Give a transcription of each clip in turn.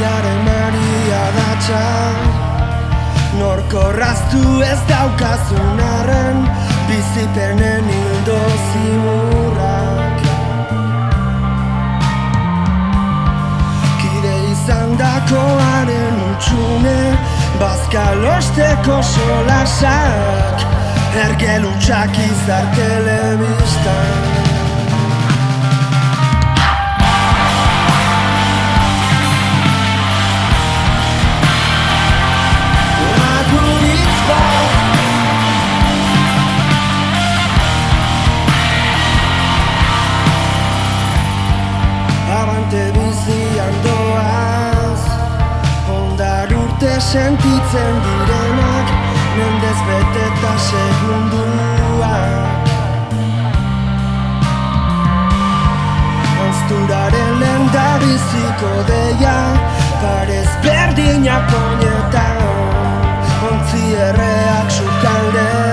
Urriaren Maria datxa, norkorraztu ez daukazun arren, bizipenen hildo zimurrak. Kide izan dakoaren utxune, bazkalosteko solasak, ergelutxak izar telebistan. Abante bizian doaz, ondar urte sentitzen direnak, mendez beteta segunduak. Anzturaren lenda biziko deia, parez berdinak oinetan, ontzi erreak sukaldean.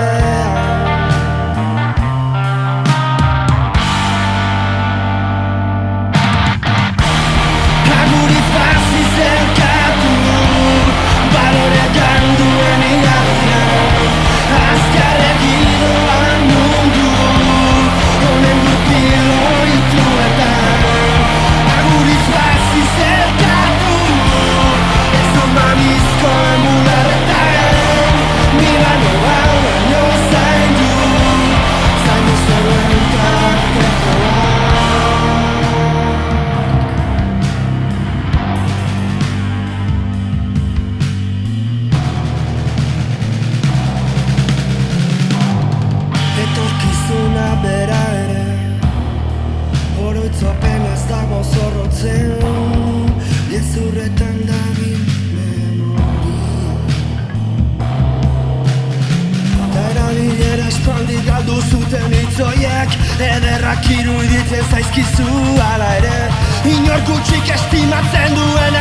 Etorkizuna bera ere, oroitzapen ez dago zorrotzen, gezurretan dabil memoria. Ta erabilera espaldi galdu zuten hitzoiek, ederrak iruditzen zaizkizu ala ere, inor gutxik estimatzen duen